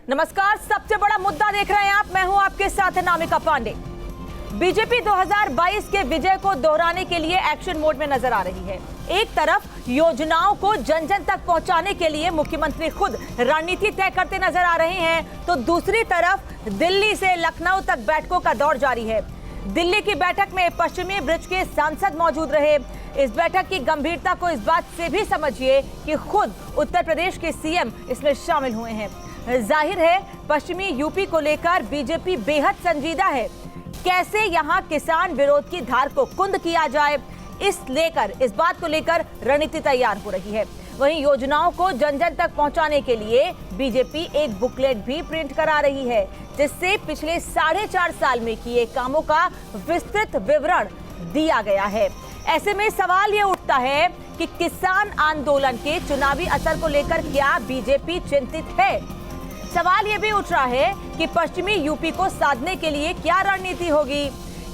नमस्कार, सबसे बड़ा मुद्दा देख रहे हैं आप। मैं हूं आपके साथ नामिका पांडे। बीजेपी 2022 के विजय को दोहराने के लिए एक्शन मोड में नजर आ रही है। एक तरफ योजनाओं को जन जन तक पहुंचाने के लिए मुख्यमंत्री खुद रणनीति तय करते नजर आ रहे हैं, तो दूसरी तरफ दिल्ली से लखनऊ तक बैठकों का दौर जारी है। दिल्ली की बैठक में पश्चिमी ब्रिज के सांसद मौजूद रहे। इस बैठक की गंभीरता को इस बात से भी समझिए कि खुद उत्तर प्रदेश के सीएम इसमें शामिल हुए हैं। जाहिर है पश्चिमी यूपी को लेकर बीजेपी बेहद संजीदा है। कैसे यहां किसान विरोध की धार को कुंद किया जाए, इस बात को लेकर रणनीति तैयार हो रही है। वहीं योजनाओं को जन जन तक पहुंचाने के लिए बीजेपी एक बुकलेट भी प्रिंट करा रही है, जिससे पिछले 4.5 साल में किए कामों का विस्तृत विवरण दिया गया है। ऐसे में सवाल ये उठता है कि किसान आंदोलन के चुनावी असर को लेकर क्या बीजेपी चिंतित है। सवाल ये भी उठ रहा है कि पश्चिमी यूपी को साधने के लिए क्या रणनीति होगी।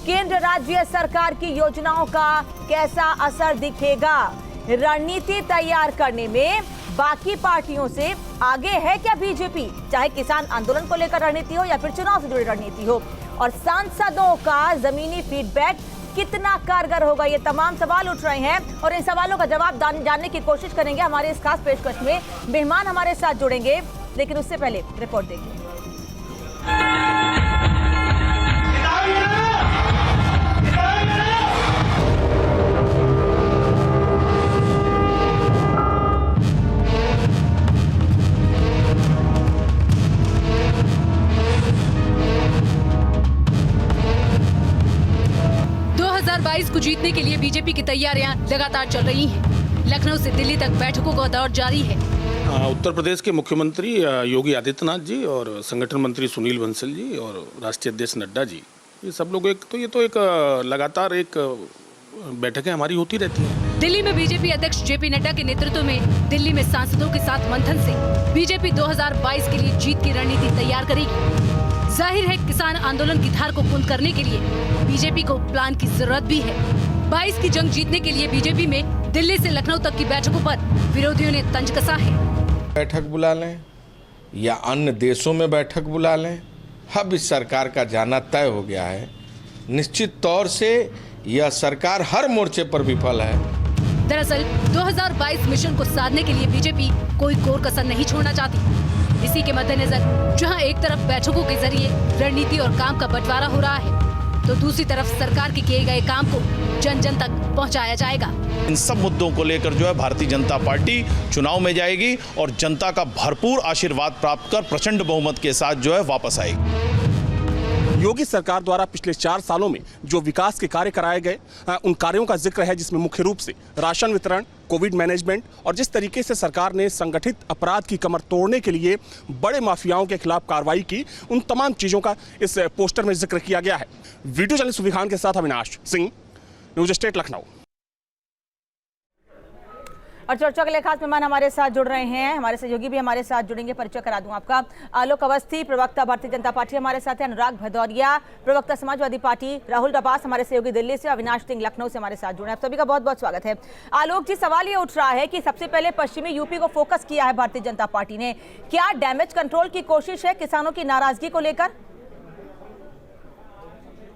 केंद्र राज्य सरकार की योजनाओं का कैसा असर दिखेगा। रणनीति तैयार करने में बाकी पार्टियों से आगे है क्या बीजेपी, चाहे किसान आंदोलन को लेकर रणनीति हो या फिर चुनाव से जुड़ी रणनीति हो। और सांसदों का जमीनी फीडबैक कितना कारगर होगा, ये तमाम सवाल उठ रहे हैं और इन सवालों का जवाब जानने की कोशिश करेंगे हमारे इस खास पेशकश में। मेहमान हमारे साथ जुड़ेंगे, लेकिन उससे पहले रिपोर्ट देखिए। 2022 को जीतने के लिए बीजेपी की तैयारियां लगातार चल रही हैं। लखनऊ से दिल्ली तक बैठकों का दौर जारी है। उत्तर प्रदेश के मुख्यमंत्री योगी आदित्यनाथ जी और संगठन मंत्री सुनील बंसल जी और राष्ट्रीय अध्यक्ष नड्डा जी, ये सब लोग एक लगातार एक बैठकें हमारी होती रहती हैं। दिल्ली में बीजेपी अध्यक्ष जेपी नड्डा के नेतृत्व में दिल्ली में सांसदों के साथ मंथन से बीजेपी 2022 के लिए जीत की रणनीति तैयार करेगी। जाहिर है किसान आंदोलन की धार को कुंद करने के लिए बीजेपी को प्लान की जरूरत भी है। 22 की जंग जीतने के लिए बीजेपी में दिल्ली से लखनऊ तक की बैठकों पर विरोधियों ने तंज कसा है। बैठक बुला लें या अन्य देशों में बैठक बुला लें, अब इस सरकार का जाना तय हो गया है। निश्चित तौर से यह सरकार हर मोर्चे पर विफल है। दरअसल 2022 मिशन को साधने के लिए बीजेपी कोई कोर कसर नहीं छोड़ना चाहती। इसी के मद्देनजर जहां एक तरफ बैठकों के जरिए रणनीति और काम का बंटवारा हो रहा है, तो दूसरी तरफ सरकार के किए गए काम को जन जन तक पहुंचाया जाएगा। इन सब मुद्दों को लेकर जो है भारतीय जनता पार्टी चुनाव में जाएगी और जनता का भरपूर आशीर्वाद प्राप्त कर प्रचंड बहुमत के साथ जो है वापस आएगी। योगी सरकार द्वारा पिछले 4 सालों में जो विकास के कार्य कराए गए, उन कार्यों का जिक्र है, जिसमें मुख्य रूप से राशन वितरण, कोविड मैनेजमेंट और जिस तरीके से सरकार ने संगठित अपराध की कमर तोड़ने के लिए बड़े माफियाओं के खिलाफ कार्रवाई की, उन तमाम चीजों का इस पोस्टर में जिक्र किया गया है। वीडियो जर्नलिस्ट सुबी खान के साथ अविनाश सिंह, न्यूज स्टेट लखनऊ। और चर्चा के लिए खास मेहमान हमारे साथ जुड़ रहे हैं, हमारे सहयोगी भी हमारे साथ जुड़ेंगे। परिचय करा दूं आपका। आलोक अवस्थी, प्रवक्ता भारतीय जनता पार्टी हमारे साथ है। अनुराग भदौरिया, प्रवक्ता समाजवादी पार्टी। राहुल रबास हमारे सहयोगी दिल्ली से। अविनाश सिंह लखनऊ से हमारे साथ जुड़े हैं। आप सभी का बहुत बहुत स्वागत है। आलोक जी, सवाल ये उठ रहा है कि सबसे पहले पश्चिमी यूपी को फोकस किया है भारतीय जनता पार्टी ने, क्या डैमेज कंट्रोल की कोशिश है किसानों की नाराजगी को लेकर?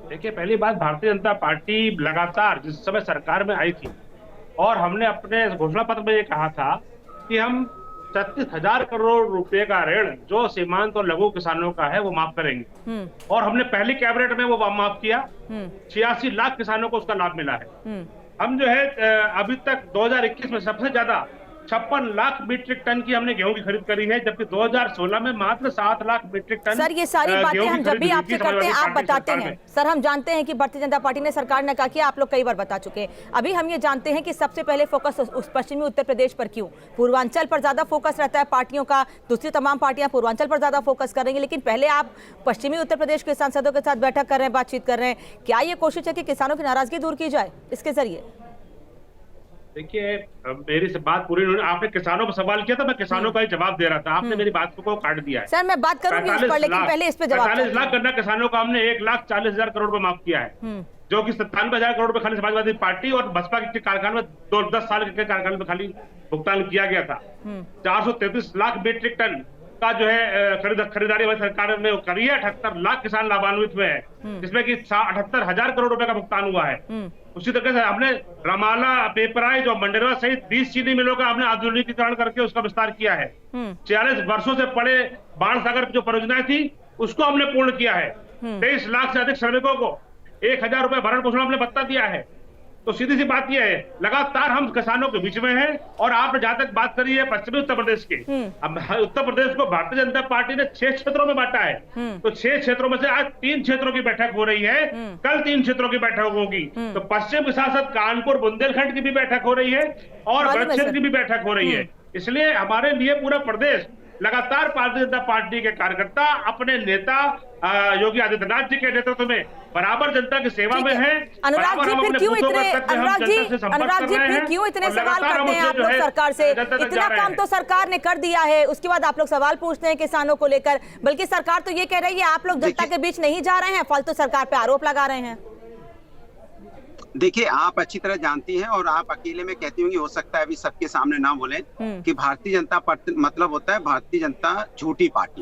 देखिए, पहली बात, भारतीय जनता पार्टी लगातार जिस समय सरकार में आई थी और हमने अपने घोषणा पत्र में ये कहा था कि हम 36,000 करोड़ रुपए का ऋण जो सीमांत और लघु किसानों का है वो माफ करेंगे, और हमने पहली कैबिनेट में वो माफ किया। 86 लाख किसानों को उसका लाभ मिला है। हम जो है अभी तक 2021 में सबसे ज्यादा 56 लाख मीट्रिक टन की हमने गेहूं की खरीद करी है, जबकि 2016 में मात्र 7 लाख मीट्रिक टन। सर, ये सारी बातें हम जब भी आपसे करते हैं आप बताते हैं। सर, हम जानते हैं कि भारतीय जनता पार्टी ने, सरकार ने कहा कि आप लोग कई बार बता चुके हैं। अभी हम ये जानते हैं कि सबसे पहले फोकस उस पश्चिमी उत्तर प्रदेश पर क्यों? पूर्वांचल पर ज्यादा फोकस रहता है पार्टियों का, दूसरी तमाम पार्टियां पूर्वांचल पर ज्यादा फोकस करेंगी, लेकिन पहले आप पश्चिमी उत्तर प्रदेश के सांसदों के साथ बैठक कर रहे हैं, बातचीत कर रहे हैं। क्या ये कोशिश है कि किसानों की नाराजगी दूर की जाए इसके जरिए? देखिए, मेरी से बात पूरी नहीं, आपने किसानों पर सवाल किया था, मैं किसानों का ही जवाब दे रहा था। आपने मेरी बात को काट दिया है। सर, मैं बात करूंगी इस पर, लेकिन पहले इस पे जवाब। 45 लाख गन्ना किसानों को हमने 1,40,000 करोड़ रुपए माफ किया है, जो कि 97,000 करोड़ रुपए खाली समाजवादी पार्टी और बसपा के कार्यकाल में 10 साल के कार्यकाल में खाली भुगतान किया गया था। 433 लाख मीट्रिक टन का जो है खरीदारी हमारी सरकार ने करी है। 78 लाख किसान लाभान्वित हुए हैं, जिसमें कि 78,000 करोड़ रुपए का भुगतान हुआ है। उसी तरीके से हमने रमाला, पेपराइज और मंडेरवा सहित 20 चीनी मिलों का हमने आधुनिकीकरण करके उसका विस्तार किया है। 40 वर्षों से पड़े बाण सागर जो परियोजनाएं थी उसको हमने पूर्ण किया है। 23 लाख से अधिक श्रमिकों को 1,000 रुपए भरण पोषण हमने भत्ता दिया है। तो सीधी सी बात यह है, लगातार हम किसानों के बीच में हैं। और आपने जहां तक बात करी है पश्चिमी उत्तर प्रदेश की, अब उत्तर प्रदेश को भारतीय जनता पार्टी ने 6 क्षेत्रों में बांटा है। तो 6 क्षेत्रों में से आज 3 क्षेत्रों की बैठक हो रही है, कल 3 क्षेत्रों की बैठक होगी। तो पश्चिम के साथ साथ कानपुर, बुंदेलखंड की भी बैठक हो रही है और गढ़ क्षेत्र की भी बैठक हो रही है। इसलिए हमारे लिए पूरा प्रदेश लगातार भारतीय जनता पार्टी के कार्यकर्ता अपने नेता योगी आदित्यनाथ जी के नेतृत्व में बराबर जनता की सेवा में है। अनुराग जी फिर क्यों इतने सवाल करते हैं आप लोग सरकार से? इतना काम तो सरकार ने कर दिया है, उसके बाद आप लोग सवाल पूछते हैं किसानों को लेकर। बल्कि सरकार तो ये कह रही है आप लोग जनता के बीच नहीं जा रहे हैं, फालतू सरकार पे आरोप लगा रहे हैं। देखिए, आप अच्छी तरह जानती हैं और आप अकेले में कहती होंगी, हो सकता है अभी सबके सामने ना बोले कि भारतीय जनता पार्टी मतलब होता है भारतीय जनता झूठी पार्टी।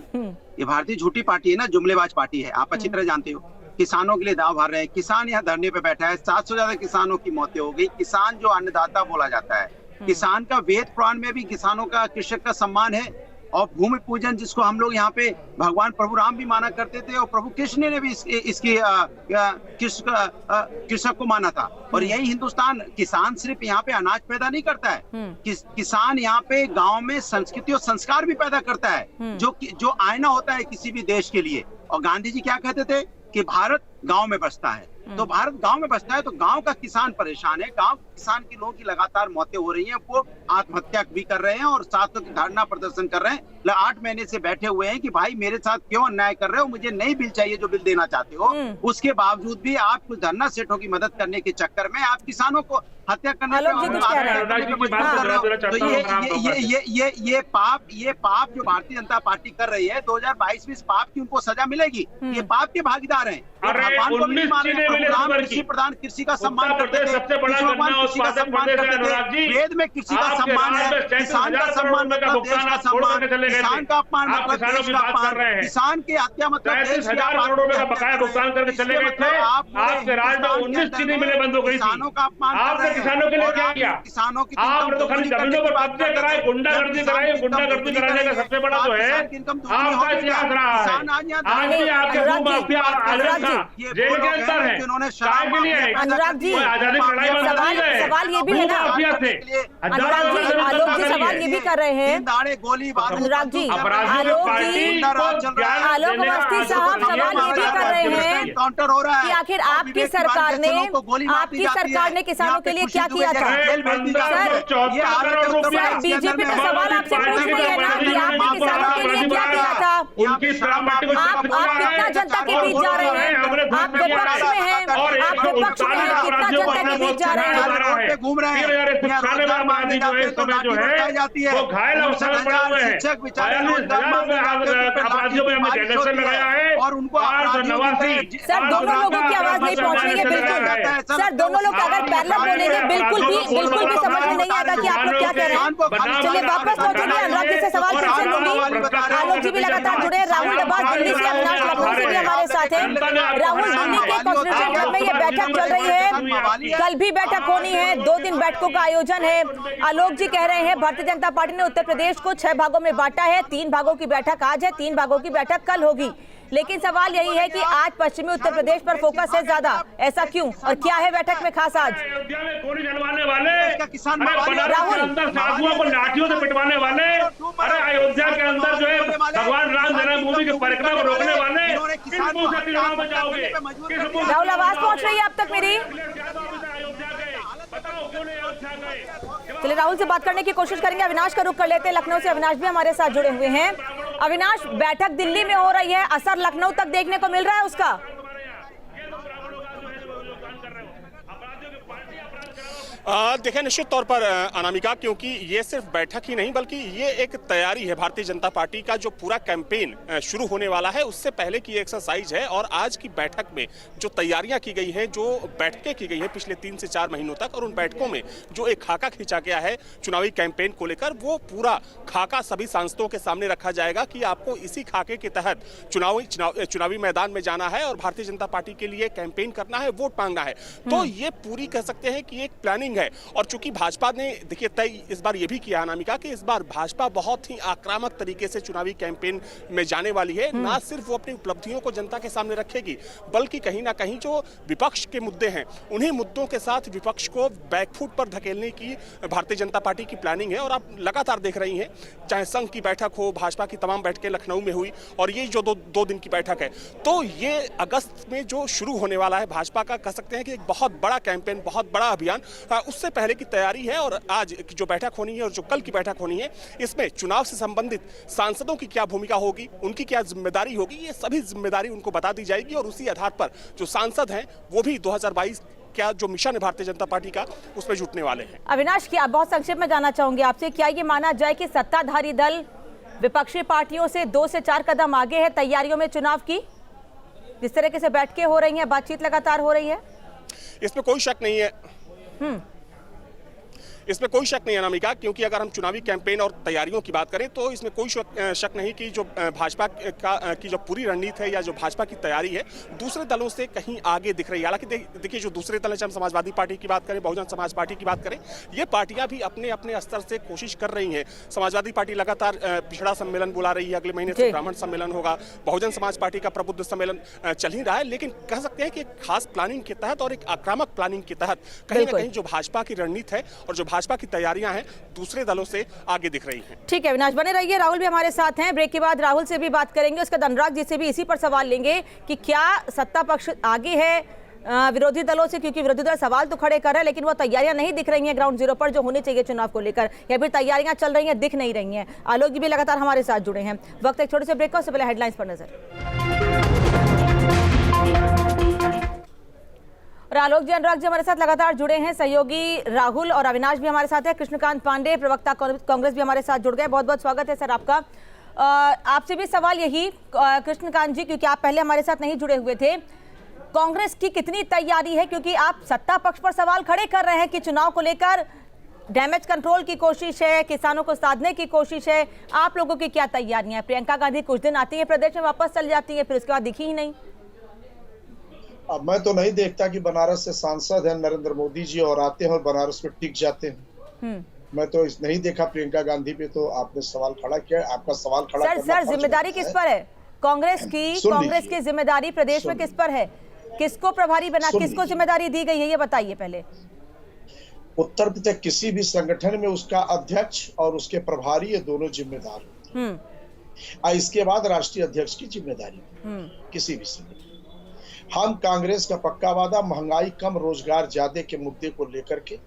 ये भारतीय झूठी पार्टी है ना, जुमलेबाज पार्टी है। आप अच्छी तरह जानते हो। किसानों के लिए दाव भर रहे हैं। किसान यहाँ धरने पे बैठा है, 700 ज्यादा किसानों की मौतें हो गई। किसान जो अन्नदाता बोला जाता है, किसान का वेद पुराण में भी किसानों का, कृषक का सम्मान है। और भूमि पूजन जिसको हम लोग यहाँ पे भगवान प्रभु राम भी माना करते थे और प्रभु कृष्ण ने भी इसकी कृषक को माना था। और यही हिंदुस्तान, किसान सिर्फ यहाँ पे अनाज पैदा नहीं करता है, किसान यहाँ पे गांव में संस्कृति और संस्कार भी पैदा करता है, जो आईना होता है किसी भी देश के लिए। और गांधी जी क्या कहते थे कि भारत गांव में बसता है। तो भारत गांव में बसता है, तो गांव का किसान परेशान है। गांव किसान के लोगों की लगातार मौतें हो रही हैं, वो आत्महत्या भी कर रहे हैं और साथ ही धरना प्रदर्शन कर रहे हैं। 8 महीने से बैठे हुए हैं कि भाई मेरे साथ क्यों अन्याय कर रहे हो, मुझे नई बिल चाहिए जो बिल देना चाहते हो। उसके बावजूद भी आप कुछ धरना सेठों की मदद करने के चक्कर में आप किसानों को हत्या करने पे ये पाप जो भारतीय जनता पार्टी कर रही है 2022 में, इस पाप की उनको सजा मिलेगी। ये पाप के भागीदार हैं। भगवान को भी माने, कृषि प्रधान, कृषि का सम्मान करते थे, कृषि का सम्मान करते थे। वेद में कृषि का सम्मान है, किसान का सम्मान मतलब देश का सम्मान, किसान का अपमान मतलब देश का अपमान, किसान की हत्या मतलब 33,000 करोड़ रुपए का बकाया भुगतान करके चले गए थे। आपके राज में 19 चीनी मिलें बंद हो गई। किसानों का अपमान, आपने किसानों के लिए क्या किया? किसानों की आपने तो खाली जमीनों पर कब्जे कराए, गुंडागर्दी कराई। गुंडागर्दी कराने का सबसे बड़ा जो है आपका इतिहास रहा है। आज भी आपके भूमाफिया जेल के अंदर है, चाय के लिए है। अनुराग जी, आजादी की लड़ाई में सवाल ये भी है ना, अनुराग जी, आलोक जी सवाल ये भी कर रहे हैं, अनुराग जी, आलोक अवस्थी साहब सवाल ये भी कर रहे हैं काउंटर हो रहा है कि आखिर आपकी सरकार ने किसानों के लिए क्या किया था? सर, बीजेपी का सवाल आपसे पूछ रही है ना कि आपने किसानों के लिए क्या किया था? आप कितना जनता के बीच जा रहे हैं? आप विपक्ष में हैं, आप विपक्ष में हैं, कितना जनता के बीच जा रहे हैं? घूम रहे हैं, वो घायल अवस्था में पड़े हुए हैं। 42,000 अपराधियों में हमने डेटेक्शन लगाया है और उनको 889। सर, दोनों लोगों की आवाज नहीं पहुंच रही है बिल्कुल। सर, दोनों लोग अगर पैरेलल बोलेंगे बिल्कुल भी समझ में नहीं आएगा कि आप लोग क्या कह रहे हैं। चलिए वापस पहुंचेंगे, अनुराग जी से सवाल फिर से लूंगी। आलोक जी भी लगातार जुड़े, राहुल अब्बास दिल्ली से, अविनाश लखनऊ से भी हमारे साथ हैं। राहुल, दिल्ली के कॉन्स्टिट्यूशन क्लब में ये बैठक चल रही है, कल भी बैठक होनी है, 2 दिन बैठकों का आयोजन है। आलोक जी कह रहे हैं भारतीय जनता पार्टी ने उत्तर प्रदेश को 6 भागों में बांटा है, 3 भागों की बैठक आज है, 3 भागों की बैठक कल होगी। लेकिन सवाल यही है कि आज पश्चिमी उत्तर प्रदेश पर फोकस है ज्यादा, ऐसा क्यों और क्या है बैठक में खास आज? अयोध्या में गोली चलवाने वाले, किसान राहुल अंदर साधुओं को लाठियों से पिटवाने वाले, अरे अयोध्या के अंदर जो है भगवान राम जन्मभूमि की परिक्रमा को रोकने वाले, किस मुंह से चुनाव में जाओगे? राहुल, आवाज पहुंच रही है अब तक मेरी? चलिए राहुल से बात करने की कोशिश करेंगे, अविनाश का रुख कर लेते हैं। लखनऊ से अविनाश भी हमारे साथ जुड़े हुए हैं। अविनाश, बैठक दिल्ली में हो रही है, असर लखनऊ तक देखने को मिल रहा है उसका? देखिए, निश्चित तौर पर अनामिका, क्योंकि ये सिर्फ बैठक ही नहीं बल्कि ये एक तैयारी है भारतीय जनता पार्टी का। जो पूरा कैंपेन शुरू होने वाला है उससे पहले की एक्सरसाइज है। और आज की बैठक में जो तैयारियां की गई हैं, जो बैठकें की गई हैं पिछले 3 से 4 महीनों तक, और उन बैठकों में जो एक खाका खींचा गया है चुनावी कैंपेन को लेकर, वो पूरा खाका सभी सांसदों के सामने रखा जाएगा कि आपको इसी खाके के तहत चुनावी मैदान में जाना है और भारतीय जनता पार्टी के लिए कैंपेन करना है, वोट मांगना है। तो ये पूरी कह सकते हैं कि एक प्लानिंग है। और चूंकि भाजपा ने देखिए तय इस बार ये भी किया अनामिका कि इस बार भाजपा बहुत ही आक्रामक तरीके से चुनावी कैंपेन में जाने वाली है। ना सिर्फ वो अपनी उपलब्धियों को जनता के सामने रखेगी, बल्कि कहीं ना कहीं जो विपक्ष के मुद्दे हैं उन्हीं मुद्दों के साथ विपक्ष को बैकफुट पर धकेलने की भारतीय जनता पार्टी की प्लानिंग है। और आप लगातार देख रही हैं, चाहे संघ की बैठक हो, भाजपा की तमाम बैठकें लखनऊ में हुई, और ये जो दो दिन की बैठक है, तो ये अगस्त में जो शुरू होने वाला है भाजपा का, कह सकते हैं कि एक बहुत बड़ा कैंपेन, बहुत बड़ा अभियान, उससे पहले की तैयारी है। और आज की जो बैठक होनी है और जो कल की बैठक होनी है, इसमें चुनाव से संबंधित सांसदों की क्या भूमिका होगी, उनकी क्या जिम्मेदारी होगी, ये सभी जिम्मेदारी उनको बता दी जाएगी। और उसी आधार पर जो सांसद हैं वो भी 2022 क्या जो मिशन है भारतीय जनता पार्टी का, उसमें जुटने वाले हैं। अविनाश, क्या बहुत संक्षेप में जानना चाहूंगी आपसे, क्या ये माना जाए कि सत्ताधारी दल विपक्षी पार्टियों से 2 से 4 कदम आगे है तैयारियों में चुनाव की? जिस तरीके से बैठकें हो रही हैं, बातचीत लगातार हो रही है, इसमें कोई शक नहीं है। इसमें कोई शक नहीं है अनामिका, क्योंकि अगर हम चुनावी कैंपेन और तैयारियों की बात करें तो इसमें कोई शक नहीं कि जो भाजपा की जो पूरी रणनीति है या जो भाजपा की तैयारी है दूसरे दलों से कहीं आगे दिख रही है। हालांकि देखिए, जो दूसरे दल है, हम समाजवादी पार्टी की बात करें, बहुजन समाज पार्टी की बात करें, ये पार्टियां भी अपने अपने स्तर से कोशिश कर रही हैं। समाजवादी पार्टी लगातार पिछड़ा सम्मेलन बुला रही है, अगले महीने से ब्राह्मण सम्मेलन होगा। बहुजन समाज पार्टी का प्रबुद्ध सम्मेलन चल ही रहा है। लेकिन कह सकते हैं कि एक खास प्लानिंग के तहत और एक आक्रामक प्लानिंग के तहत कहीं ना कहीं जो भाजपा की रणनीति है और जो भाजपा की तैयारियां हैं दूसरे दलों से आगे दिख रही हैं। ठीक है अविनाश, बने रहिए। राहुल भी हमारे साथ हैं, ब्रेक के बाद राहुल से भी बात करेंगे, उसके बाद अनुराग जी से भी इसी पर सवाल लेंगे कि क्या सत्ता पक्ष आगे है विरोधी दलों से, क्योंकि विरोधी दल सवाल तो खड़े कर रहे हैं लेकिन वो तैयारियां नहीं दिख रही हैं ग्राउंड जीरो पर जो होनी चाहिए चुनाव को लेकर, या फिर तैयारियां चल रही हैं दिख नहीं रही हैं। आलोक जी भी लगातार हमारे साथ जुड़े हैं। वक्त एक छोटे से ब्रेक का, उससे पहले हेडलाइंस पर नजर। और आलोक जी, अनुराग जी हमारे साथ लगातार जुड़े हैं, सहयोगी राहुल और अविनाश भी हमारे साथ है, कृष्णकांत पांडे प्रवक्ता कांग्रेस भी हमारे साथ जुड़ गए। बहुत बहुत स्वागत है सर आपका। आपसे भी सवाल यही कृष्णकांत जी, क्योंकि आप पहले हमारे साथ नहीं जुड़े हुए थे, कांग्रेस की कितनी तैयारी है, क्योंकि आप सत्ता पक्ष पर सवाल खड़े कर रहे हैं कि चुनाव को लेकर डैमेज कंट्रोल की कोशिश है, किसानों को साधने की कोशिश है, आप लोगों की क्या तैयारियां हैं? प्रियंका गांधी कुछ दिन आती है प्रदेश में, वापस चल जाती है, फिर उसके बाद दिखी ही नहीं। अब मैं तो नहीं देखता कि बनारस से सांसद हैं नरेंद्र मोदी जी और आते हैं और बनारस में टिक जाते हैं। मैं तो इस नहीं देखा प्रियंका गांधी पे। तो आपने सवाल खड़ा किया, आपका सवाल खड़ा सर जिम्मेदारी किस पर है कांग्रेस की जिम्मेदारी प्रदेश में किस पर है? किसको प्रभारी बना, किसको जिम्मेदारी दी गई है, ये बताइए पहले। उत्तर प्रदेश किसी भी संगठन में उसका अध्यक्ष और उसके प्रभारी, ये दोनों जिम्मेदार। इसके बाद राष्ट्रीय अध्यक्ष की जिम्मेदारी किसी भी संगठन। हम कांग्रेस का पक्का वादा महंगाई कम रोजगार ज्यादा के मुद्दे को लेकर के,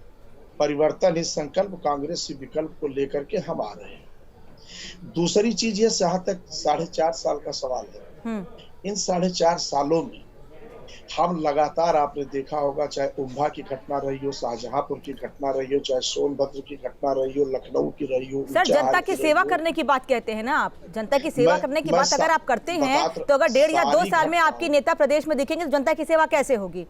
परिवर्तन ही संकल्प कांग्रेस से विकल्प को लेकर के हम आ रहे हैं। दूसरी चीज ये, जहां तक 4.5 साल का सवाल है, इन 4.5 सालों में हम लगातार, आपने देखा होगा, चाहे उम्भा की घटना रही हो, शाहजहांपुर की घटना रही हो, चाहे सोनभद्र की घटना रही हो, लखनऊ की रही हो। सर जनता की सेवा करने की बात कहते हैं ना आप, जनता की सेवा करने की बात अगर आप करते हैं तो अगर 1.5 या 2 साल में आपकी नेता प्रदेश में दिखेंगे तो जनता की सेवा कैसे होगी?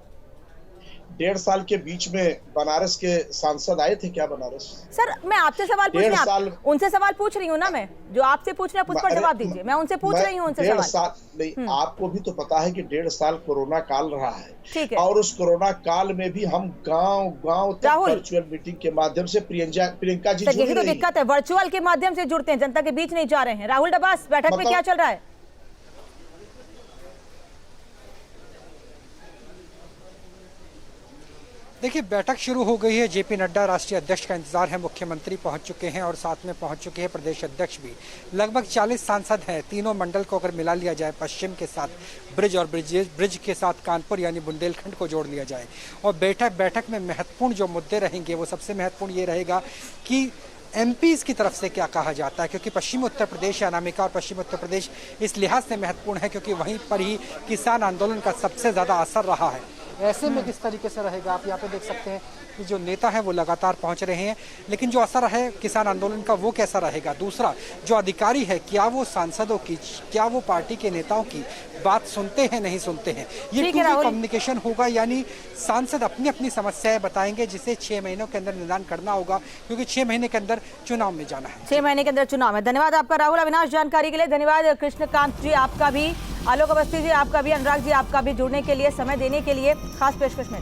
1.5 साल के बीच में बनारस के सांसद आए थे क्या बनारस? सर मैं आपसे सवाल पूछ रही हूँ, उनसे सवाल पूछ रही हूँ ना, मैं जो आपसे पूछ रहे हैं उस पर जवाब दीजिए। मैं उनसे पूछ रही हूँ उनसे सवाल। 1.5 साल नहीं, आपको भी तो पता है कि 1.5 साल कोरोना काल रहा है। ठीक है। और उस कोरोना काल में भी हम गांव तक वर्चुअल मीटिंग के माध्यम से प्रियंका जी यही तो दिक्कत है, वर्चुअल के माध्यम से जुड़ते हैं, जनता के बीच नहीं जा रहे हैं। राहुल डबास, बैठक में क्या चल रहा है? देखिए, बैठक शुरू हो गई है। जेपी नड्डा राष्ट्रीय अध्यक्ष का इंतजार है, मुख्यमंत्री पहुंच चुके हैं और साथ में पहुंच चुके हैं प्रदेश अध्यक्ष भी। लगभग 40 सांसद हैं। तीनों मंडल को अगर मिला लिया जाए, पश्चिम के साथ ब्रिज और ब्रिज के साथ कानपुर यानी बुंदेलखंड को जोड़ लिया जाए, और बैठक में महत्वपूर्ण जो मुद्दे रहेंगे वो सबसे महत्वपूर्ण ये रहेगा कि एमपीज़ की तरफ से क्या कहा जाता है, क्योंकि पश्चिमी उत्तर प्रदेश अनामिका और पश्चिमी उत्तर प्रदेश इस लिहाज से महत्वपूर्ण है क्योंकि वहीं पर ही किसान आंदोलन का सबसे ज़्यादा असर रहा है। ऐसे में किस तरीके से रहेगा, आप यहाँ पे देख सकते हैं के जो नेता हैं वो लगातार पहुंच रहे हैं, लेकिन जो असर है किसान आंदोलन का वो कैसा रहेगा? दूसरा, जो अधिकारी है क्या वो सांसदों की, क्या वो पार्टी के नेताओं की बात सुनते हैं, नहीं सुनते हैं? ये कम्युनिकेशन होगा, यानी सांसद अपनी अपनी समस्याएं बताएंगे जिसे 6 महीनों के अंदर निदान करना होगा, क्योंकि 6 महीने के अंदर चुनाव में जाना है। 6 महीने के अंदर चुनाव है। धन्यवाद आपका राहुल अविनाश जानकारी के लिए। धन्यवाद कृष्णकांत जी आपका भी, आलोक अवस्थी जी आपका भी, अनुराग जी आपका भी जुड़ने के लिए, समय देने के लिए। खास पेशकश में